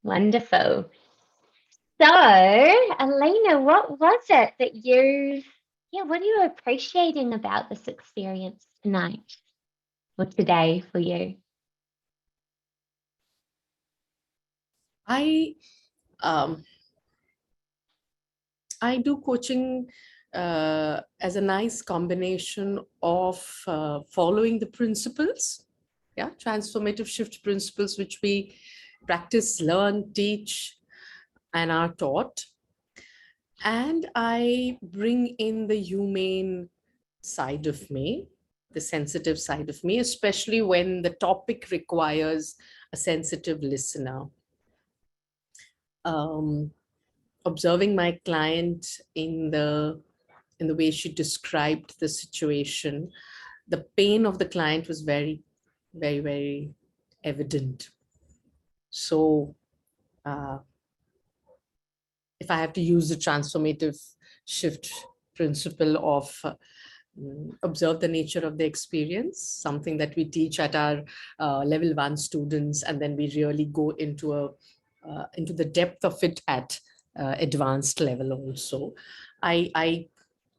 Wonderful. So, Alina, what was it that what are you appreciating about this experience tonight or today for you? I um, I do coaching as a nice combination of following the principles, yeah, transformative shift principles, which we practice, learn, teach, and are taught. And I bring in the humane side of me, the sensitive side of me, especially when the topic requires a sensitive listener. Um, Observing my client in the way she described the situation, the pain of the client was very, very, very evident. So uh, if I have to use the transformative shift principle of observe the nature of the experience, something that we teach at our level 1 students, and then we really go into the depth of it at advanced level also. I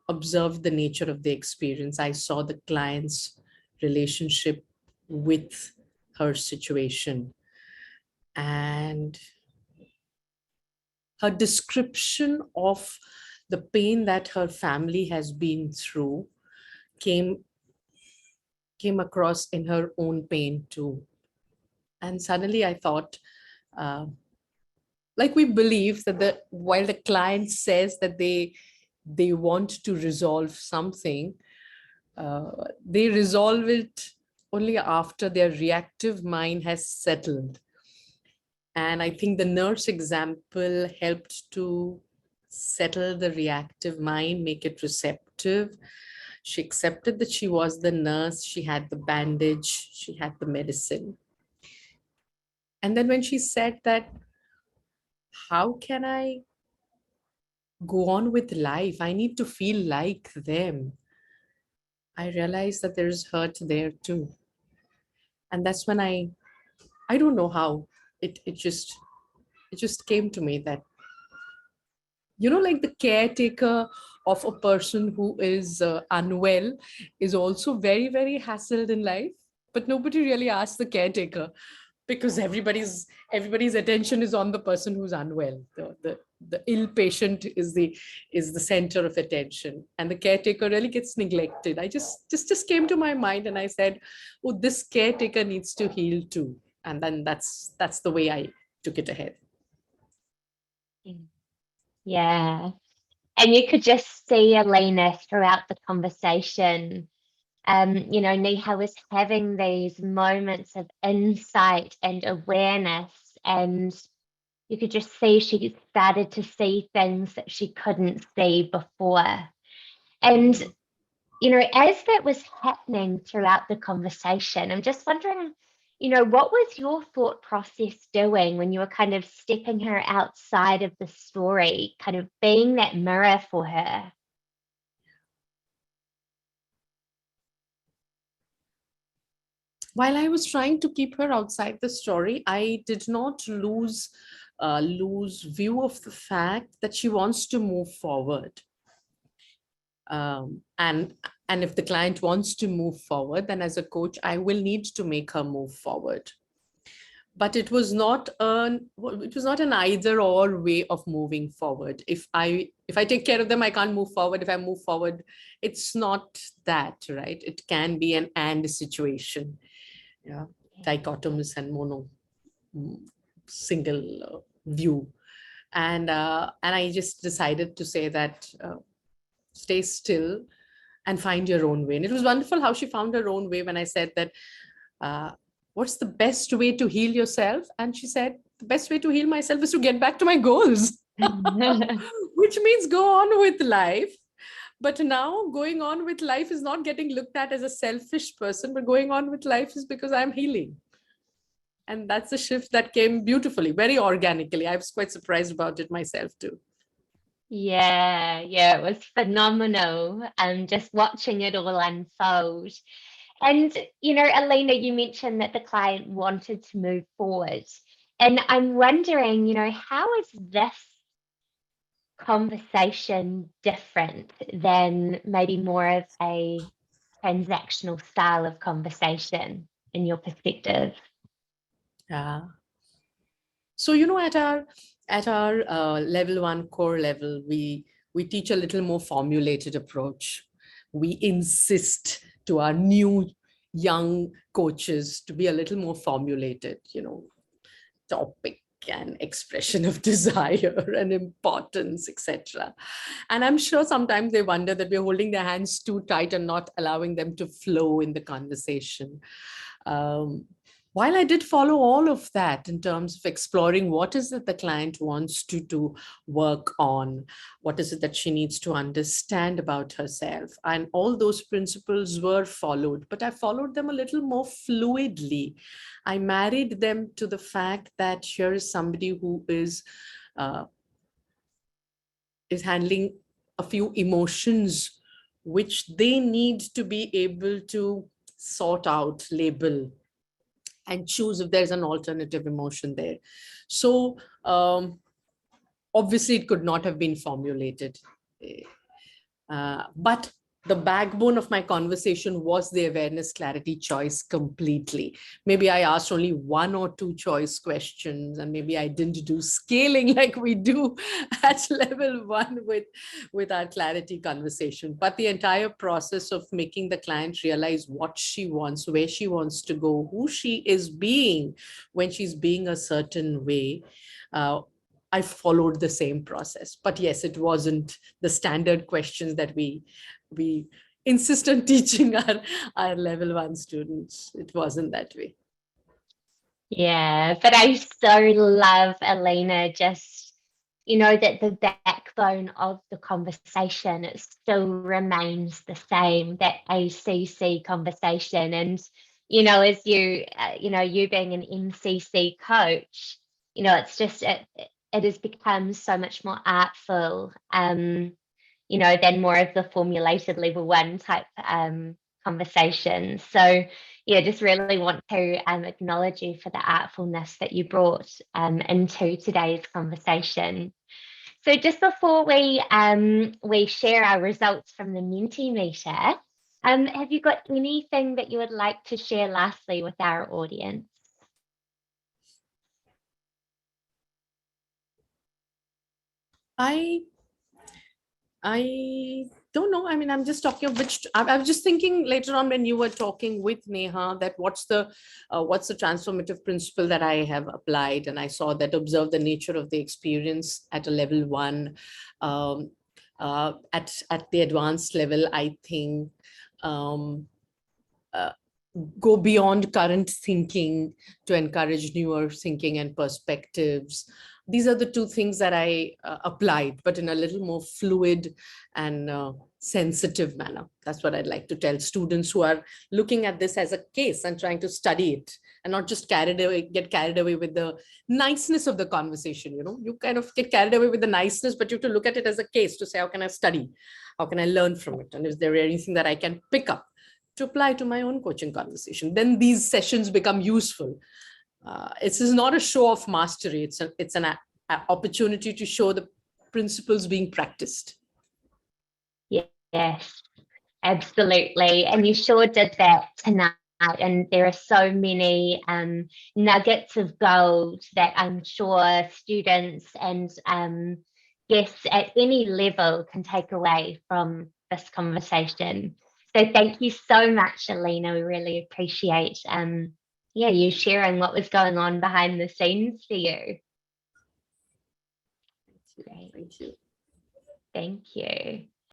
observed the nature of the experience. I saw the client's relationship with her situation, and her description of the pain that her family has been through came across in her own pain too. And suddenly I thought, uh, like we believe that while the client says that they want to resolve something, they resolve it only after their reactive mind has settled. And I think the nurse example helped to settle the reactive mind, make it receptive. She accepted that she was the nurse, she had the bandage, she had the medicine. And then when she said that, how can I go on with life? I need to feel like them. I realized that there's hurt there too. And that's when I don't know how it just came to me that, like the caretaker of a person who is unwell is also very, very hassled in life, but nobody really asks the caretaker, because everybody's attention is on the person who's unwell. The ill patient is the center of attention, and the caretaker really gets neglected. I just came to my mind, and I said, oh, this caretaker needs to heal too. And then that's the way I took it ahead. Yeah. And you could just see Alina throughout the conversation. Neha was having these moments of insight and awareness, and you could just see she started to see things that she couldn't see before. And, as that was happening throughout the conversation, I'm just wondering, what was your thought process doing when you were kind of stepping her outside of the story, kind of being that mirror for her? While I was trying to keep her outside the story, I did not lose view of the fact that she wants to move forward. And if the client wants to move forward, then as a coach, I will need to make her move forward. But it was not an either or way of moving forward. If I take care of them, I can't move forward. If I move forward, it's not that, right? It can be an and situation. Yeah, dichotomous and mono single view. And I just decided to say that, stay still and find your own way. And it was wonderful how she found her own way when I said that, what's the best way to heal yourself? And she said, the best way to heal myself is to get back to my goals, which means go on with life. But now going on with life is not getting looked at as a selfish person, but going on with life is because I'm healing. And that's a shift that came beautifully, very organically. I was quite surprised about it myself too. Yeah, it was phenomenal. Just watching it all unfold. And, Alina, you mentioned that the client wanted to move forward. And I'm wondering, how is this conversation different than maybe more of a transactional style of conversation in your perspective? Yeah. So, at our level one core level, we teach a little more formulated approach. We insist to our new young coaches to be a little more formulated, topic and expression of desire and importance, etc. And I'm sure sometimes they wonder that we're holding their hands too tight and not allowing them to flow in the conversation. Um, while I did follow all of that in terms of exploring what is it the client wants to work on, what is it that she needs to understand about herself, and all those principles were followed, but I followed them a little more fluidly. I married them to the fact that here is somebody who uh, is handling a few emotions which they need to be able to sort out, label, and choose if there's an alternative emotion there. So obviously it could not have been formulated. But the backbone of my conversation was the awareness, clarity, choice completely. Maybe I asked only one or two choice questions, and maybe I didn't do scaling like we do at level one with our clarity conversation. But the entire process of making the client realize what she wants, where she wants to go, who she is being when she's being a certain way, I followed the same process. But yes, it wasn't the standard questions that we insist on teaching our level one students. It wasn't that way. Yeah, but I so love, Alina, just, that the backbone of the conversation, it still remains the same, that ACC conversation. And, as you being an MCC coach, it's just, it has become so much more artful, than more of the formulated level one type conversations. So yeah, just really want to acknowledge you for the artfulness that you brought into today's conversation. So just before we share our results from the Mentimeter, have you got anything that you would like to share lastly with our audience? I don't know. I mean, I'm just talking of which. I was just thinking later on when you were talking with Neha that what's the transformative principle that I have applied, and I saw that observe the nature of the experience at a level one. Um, at the advanced level, I think um, uh, go beyond current thinking to encourage newer thinking and perspectives. These are the two things that I applied, but in a little more fluid and sensitive manner. That's what I'd like to tell students who are looking at this as a case and trying to study it, and not just get carried away with the niceness of the conversation. You kind of get carried away with the niceness, but you have to look at it as a case to say, how can I study? How can I learn from it? And is there anything that I can pick up to apply to my own coaching conversation? Then these sessions become useful. This is not a show of mastery. It's an opportunity to show the principles being practiced. Yes, absolutely. And you sure did that tonight. And there are so many nuggets of gold that I'm sure students and guests at any level can take away from this conversation. So thank you so much, Alina. We really appreciate you sharing what was going on behind the scenes for you. Thank you. Thank you.